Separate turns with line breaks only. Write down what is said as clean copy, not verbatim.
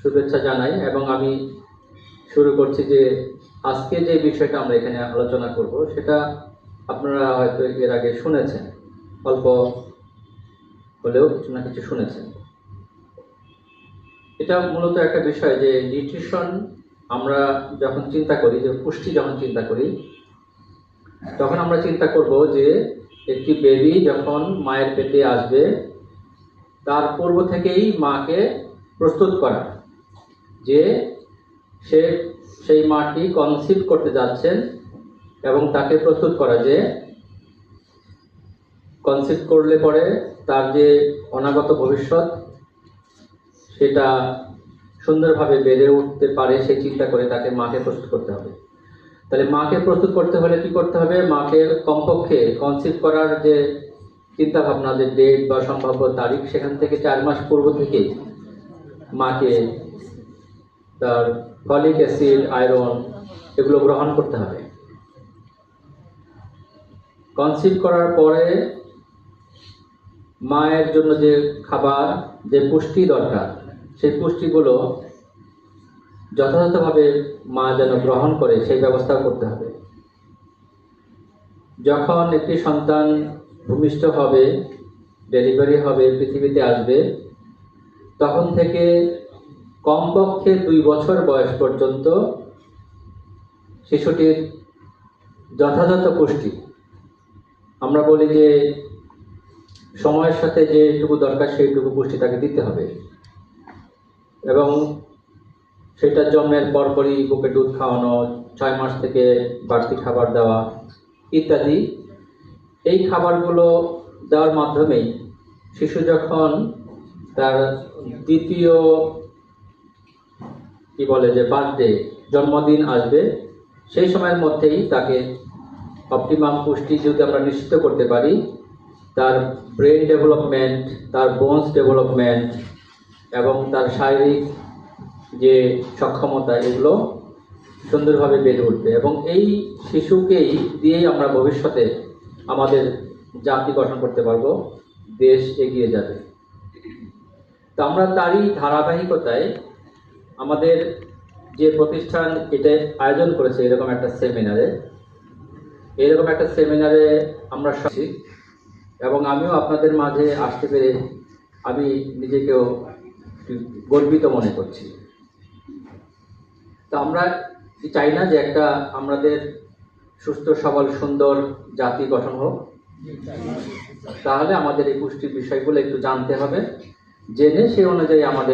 শুভেচ্ছা জানাই এবং আমি শুরু করছি যে আজকে যে বিষয়টা আমরা এখানে আলোচনা করব সেটা আপনারা হয়তো এর আগে শুনেছেন, অল্প হলেও কিছু না কিছু শুনেছেন। এটা মূলত একটা বিষয় যে নিউট্রিশন আমরা যখন চিন্তা করি, যে পুষ্টি যখন চিন্তা করি, তখন আমরা চিন্তা করব যে একটি বেবি যখন মায়ের পেটে আসবে তার পূর্ব থেকেই মাকে প্রস্তুত করা, যে সে সেই মাটি কনসিভ করতে যাচ্ছেন এবং তাকে প্রস্তুত করা যে কনসিভ করলে পরে তার যে অনাগত ভবিষ্যৎ সেটা সুন্দরভাবে বেড়ে উঠতে পারে সেই চিন্তা করে তাকে মাকে প্রস্তুত করতে হবে। তাহলে মাকে প্রস্তুত করতে হলে কি করতে হবে? মাকে কমপক্ষে কনসিভ করার যে চিন্তা ভাবনা, যে ডেট বা সম্ভাব্য তারিখ, সেখান থেকে 4 মাস পূর্ব থেকে মাকে তার ফলিক অ্যাসিড, আয়রন এগুলো গ্রহণ করতে হবে। কনসিভ করার পরে মায়ের জন্য যে খাবার, যে পুষ্টি দরকার, সেই পুষ্টিগুলো যথাযথভাবে মা যেন গ্রহণ করে সেই ব্যবস্থা করতে হবে। যখন একটি সন্তান ভূমিষ্ঠ হবে, ডেলিভারি হবে, পৃথিবীতে আসবে, তখন থেকে কমপক্ষে 2 বছর বয়স পর্যন্ত শিশুটির যথাযথ পুষ্টি, আমরা বলি যে সময়ের সাথে যেটুকু দরকার সেইটুকু পুষ্টি তাকে দিতে হবে। এবং সেটা জন্মের পরপরই বুকে দুধ খাওয়ানো, 6 মাস থেকে বাড়তি খাবার দেওয়া ইত্যাদি, এই খাবারগুলো দেওয়ার মাধ্যমেই শিশু যখন তার দ্বিতীয় বার্থডে, জন্মদিন আসবে, সেই সময়ের মধ্যেই তাকে অপটিমাম পুষ্টি যদি আমরা নিশ্চিত করতে পারি, তার ব্রেন ডেভেলপমেন্ট, তার বোনস ডেভেলপমেন্ট এবং তার শারীরিক যে সক্ষমতা, এগুলো সুন্দরভাবে বেড়ে উঠবে এবং এই শিশুকেই দিয়েই আমরা ভবিষ্যতে আমাদের জাতি গঠন করতে পারবো, দেশ এগিয়ে যাবে। তো আমরা তারই ধারাবাহিকতায় আমাদের যে প্রতিষ্ঠান এটা আয়োজন করেছে এরকম একটা সেমিনারে আমরা আসছি এবং আমিও আপনাদের মাঝে আসতে পেরে আমি নিজেকেও গর্বিত মনে করছি। তো আমরা চাই না যে একটা আমাদের সুস্থ সবল সুন্দর জাতি গঠন হোক? তাহলে আমাদের এই পুষ্টির বিষয়গুলো একটু জানতে হবে, জেনে সেই অনুযায়ী আমাদের